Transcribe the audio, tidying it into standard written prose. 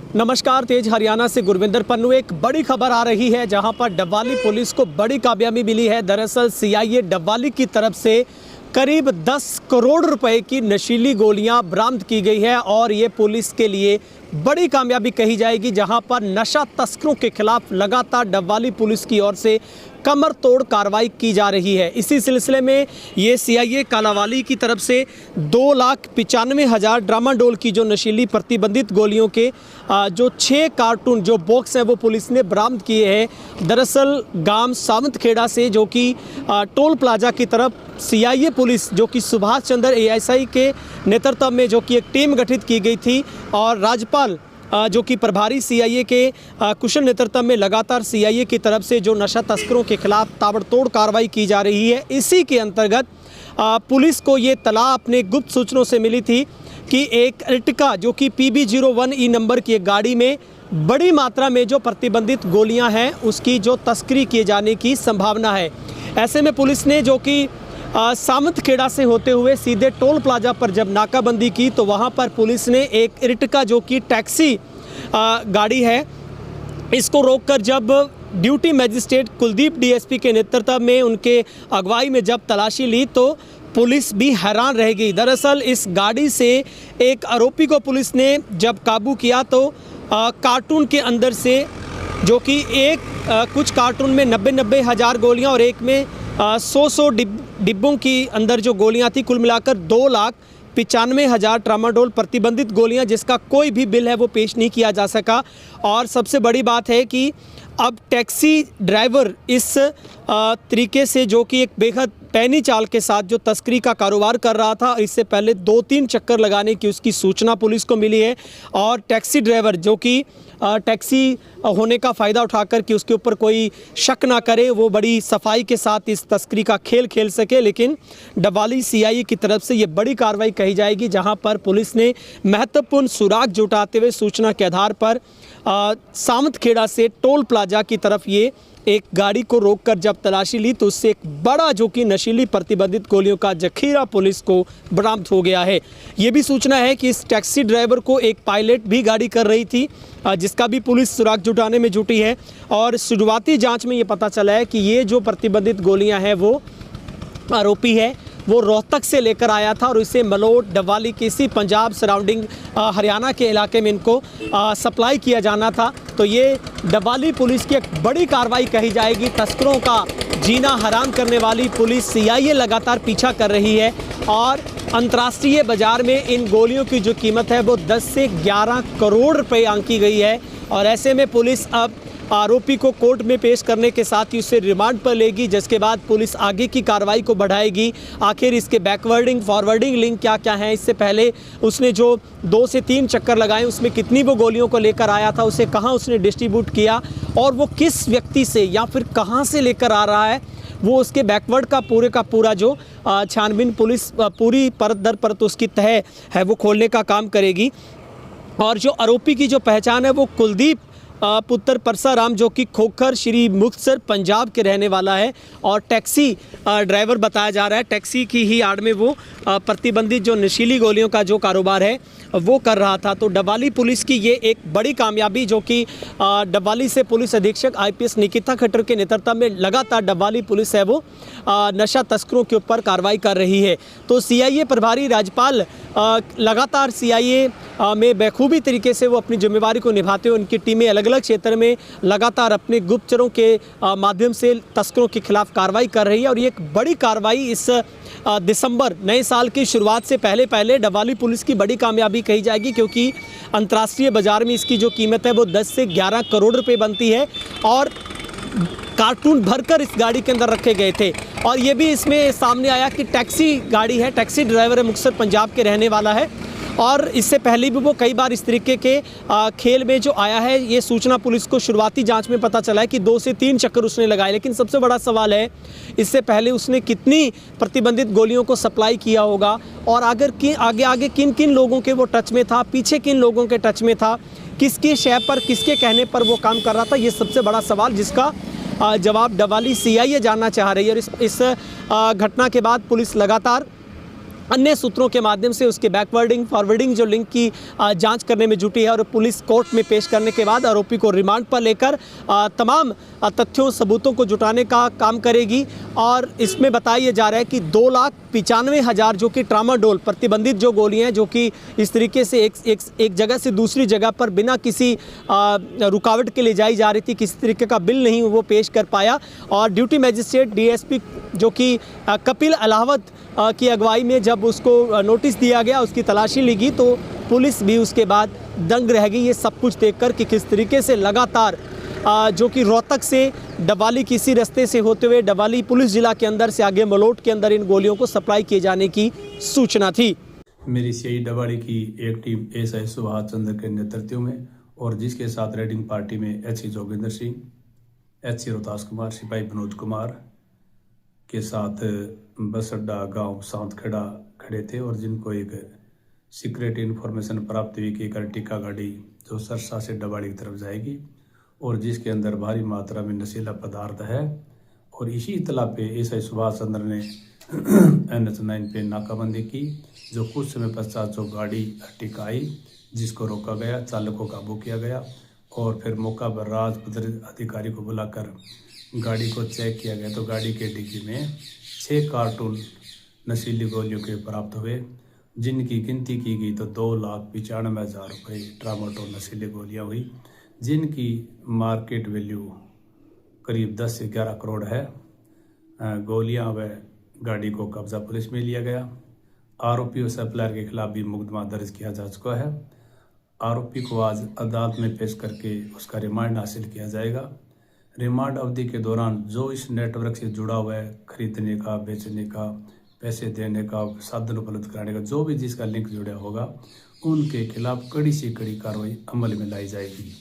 नमस्कार, तेज हरियाणा से गुरविंदर पन्नू। एक बड़ी खबर आ रही है जहां पर डबवाली पुलिस को बड़ी कामयाबी मिली है। दरअसल सीआईए डबवाली की तरफ से करीब 10 करोड़ रुपए की नशीली गोलियां बरामद की गई है और ये पुलिस के लिए बड़ी कामयाबी कही जाएगी, जहां पर नशा तस्करों के खिलाफ लगातार डबवाली पुलिस की ओर से कमर तोड़ कार्रवाई की जा रही है। इसी सिलसिले में ये सीआईए कालांवाली की तरफ से 2,95,000 ट्रामाडोल की जो नशीली प्रतिबंधित गोलियों के जो 6 कार्टून जो बॉक्स हैं वो पुलिस ने बरामद किए हैं। दरअसल गांव सावंतखेड़ा से जो कि टोल प्लाजा की तरफ सीआईए पुलिस जो कि सुभाष चंद्र एएसआई के नेतृत्व में जो कि एक टीम गठित की गई थी और राज्यपाल जो कि प्रभारी सीआईए के कुशल नेतृत्व में लगातार सीआईए की तरफ से जो नशा तस्करों के खिलाफ ताबड़तोड़ कार्रवाई की जा रही है। इसी के अंतर्गत पुलिस को ये तलाह अपने गुप्त सूचनों से मिली थी कि एक अर्टिका जो कि PB01E नंबर की एक गाड़ी में बड़ी मात्रा में जो प्रतिबंधित गोलियां हैं उसकी जो तस्करी किए जाने की संभावना है। ऐसे में पुलिस ने जो कि सावंतखेड़ा से होते हुए सीधे टोल प्लाजा पर जब नाकाबंदी की तो वहां पर पुलिस ने एक अर्टिका जो कि टैक्सी गाड़ी है इसको रोककर जब ड्यूटी मजिस्ट्रेट कुलदीप डीएसपी के नेतृत्व में उनके अगुवाई में जब तलाशी ली तो पुलिस भी हैरान रह गई। दरअसल इस गाड़ी से एक आरोपी को पुलिस ने जब काबू किया तो कार्टून के अंदर से जो कि कुछ कार्टून में 90-90 हज़ार गोलियां और एक में 100 डिब्बों की अंदर जो गोलियां थी, कुल मिलाकर 2,95,000 ट्रामाडोल प्रतिबंधित गोलियां, जिसका कोई भी बिल है वो पेश नहीं किया जा सका। और सबसे बड़ी बात है कि अब टैक्सी ड्राइवर इस तरीके से जो कि एक बेहद पैनी चाल के साथ जो तस्करी का कारोबार कर रहा था, इससे पहले 2-3 चक्कर लगाने की उसकी सूचना पुलिस को मिली है और टैक्सी ड्राइवर जो कि टैक्सी होने का फ़ायदा उठाकर कि उसके ऊपर कोई शक ना करे, वो बड़ी सफाई के साथ इस तस्करी का खेल खेल सके। लेकिन डबवाली सीआईए की तरफ से ये बड़ी कार्रवाई कही जाएगी, जहां पर पुलिस ने महत्वपूर्ण सुराग जुटाते हुए सूचना के आधार पर सावंतखेड़ा से टोल प्लाजा की तरफ ये एक गाड़ी को रोककर जब तलाशी ली तो उससे एक बड़ा जो कि नशीली प्रतिबंधित गोलियों का जखीरा पुलिस को बरामद हो गया है। ये भी सूचना है कि इस टैक्सी ड्राइवर को एक पायलट भी गाड़ी कर रही थी, जिसका भी पुलिस सुराग जुटाने में जुटी है। और शुरुआती जांच में ये पता चला है कि ये जो प्रतिबंधित गोलियां हैं वो आरोपी है वो रोहतक से लेकर आया था और इसे मलोट, डबवाली, किसी पंजाब सराउंडिंग हरियाणा के इलाके में इनको सप्लाई किया जाना था। तो ये डबवाली पुलिस की एक बड़ी कार्रवाई कही जाएगी। तस्करों का जीना हराम करने वाली पुलिस सीआईए लगातार पीछा कर रही है और अंतर्राष्ट्रीय बाजार में इन गोलियों की जो कीमत है वो 10 से 11 करोड़ रुपए आंकी गई है। और ऐसे में पुलिस अब आरोपी को कोर्ट में पेश करने के साथ ही उसे रिमांड पर लेगी, जिसके बाद पुलिस आगे की कार्रवाई को बढ़ाएगी। आखिर इसके बैकवर्डिंग फॉरवर्डिंग लिंक क्या क्या हैं, इससे पहले उसने जो 2 से 3 चक्कर लगाए उसमें कितनी वो गोलियों को लेकर आया था, उसे कहाँ उसने डिस्ट्रीब्यूट किया और वो किस व्यक्ति से या फिर कहाँ से लेकर आ रहा है, वो उसके बैकवर्ड का पूरा जो छानबीन पुलिस पूरी परत दर परत उसकी तह है वो खोलने का काम करेगी। और जो आरोपी की जो पहचान है वो कुलदीप पुत्र परसाराम जो कि खोखर श्री मुक्तसर पंजाब के रहने वाला है और टैक्सी ड्राइवर बताया जा रहा है। टैक्सी की ही आड़ में वो प्रतिबंधित जो नशीली गोलियों का जो कारोबार है वो कर रहा था। तो डबवाली पुलिस की ये एक बड़ी कामयाबी जो कि डबवाली से पुलिस अधीक्षक IPS निकिता खट्टर के नेतृत्व में लगातार डबवाली पुलिस है वो नशा तस्करों के ऊपर कार्रवाई कर रही है। तो सीआईए प्रभारी राज्यपाल लगातार सीआईए में बखूबी तरीके से वो अपनी जिम्मेवारी को निभाते हुए उनकी टीमें अलग अलग क्षेत्र में लगातार अपने गुप्तचरों के माध्यम से तस्करों के खिलाफ कार्रवाई कर रही है। और ये एक बड़ी कार्रवाई इस दिसंबर नए साल की शुरुआत से पहले डबवाली पुलिस की बड़ी कामयाबी कही जाएगी, क्योंकि अंतर्राष्ट्रीय बाजार में इसकी जो कीमत है वो 10 से 11 करोड़ रुपए बनती है और कार्टून भरकर इस गाड़ी के अंदर रखे गए थे। और ये भी इसमें सामने आया कि टैक्सी गाड़ी है, टैक्सी ड्राइवर है, मुक्तसर पंजाब के रहने वाला है और इससे पहले भी वो कई बार इस तरीके के खेल में जो आया है। ये सूचना पुलिस को शुरुआती जांच में पता चला है कि 2 से 3 चक्कर उसने लगाए। लेकिन सबसे बड़ा सवाल है इससे पहले उसने कितनी प्रतिबंधित गोलियों को सप्लाई किया होगा और अगर आगे किन किन लोगों के वो टच में था, पीछे किन लोगों के टच में था, किसके शय पर किसके कहने पर वो काम कर रहा था। ये सबसे बड़ा सवाल जिसका जवाब डबवाली सीआईए जानना चाह रही है। और इस घटना के बाद पुलिस लगातार अन्य सूत्रों के माध्यम से उसके बैकवर्डिंग फॉरवर्डिंग जो लिंक की जांच करने में जुटी है और पुलिस कोर्ट में पेश करने के बाद आरोपी को रिमांड पर लेकर तमाम तथ्यों सबूतों को जुटाने का काम करेगी। और इसमें बताया जा रहा है कि 2,95,000 जो कि ट्रामाडोल प्रतिबंधित जो गोलियां हैं, जो कि इस तरीके से एक जगह से दूसरी जगह पर बिना किसी रुकावट के ले जाई जा रही थी, किसी तरीके का बिल नहीं वो पेश कर पाया। और ड्यूटी मजिस्ट्रेट DSP जो कि कपिल अलावत की अगुवाई में जब उसको नोटिस दिया गया, उसकी तलाशी ली गई, तो पुलिस भी उसके बाद दंग रह गई ये सब कुछ देखकर कि किस तरीके से लगातार जो कि रोहतक से डबवाली किसी रास्ते से होते हुए डबवाली पुलिस जिला के अंदर से आगे मलोट के अंदर इन गोलियों को सप्लाई किए जाने की सूचना थी। मेरी CI डबवाली की एक टीम SI सुभाष चंद्र के नेतृत्व में और जिसके साथ रेडिंग पार्टी में HC जोगिंदर सिंह, HC रोहतास कुमार, सिपाही विनोद कुमार के साथ बस अड्डा गाँव सांतखेड़ा खड़े थे और जिनको एक सीक्रेट इन्फॉर्मेशन प्राप्त हुई कि एक अर्टिका गाड़ी जो सरसा से डबवाली की तरफ जाएगी और जिसके अंदर भारी मात्रा में नशीला पदार्थ है। और इसी इतला पे SI सुभाष चंद्र ने NH9 पे नाकाबंदी की, जो कुछ समय पश्चात जो गाड़ी अर्टिका आई जिसको रोका गया, चालक को काबू किया गया और फिर मौका पर राजपत्र अधिकारी को बुलाकर गाड़ी को चेक किया गया तो गाड़ी के डिग्गी में 6 कार्टून नशीली गोलियों के प्राप्त हुए, जिनकी गिनती की गई तो 2,95,000 रुपये ट्रामाडोल नशीली गोलियां हुई, जिनकी मार्केट वैल्यू करीब 10 से 11 करोड़ है। गोलियां व गाड़ी को कब्जा पुलिस में लिया गया। आरोपी और सप्लायर के खिलाफ भी मुकदमा दर्ज किया जा चुका है। आरोपी को आज अदालत में पेश करके उसका रिमांड हासिल किया जाएगा। रिमांड अवधि के दौरान जो इस नेटवर्क से जुड़ा हुआ है, खरीदने का, बेचने का, पैसे देने का, साधन उपलब्ध कराने का, जो भी जिसका लिंक जुड़ा होगा, उनके खिलाफ कड़ी से कड़ी कार्रवाई अमल में लाई जाएगी।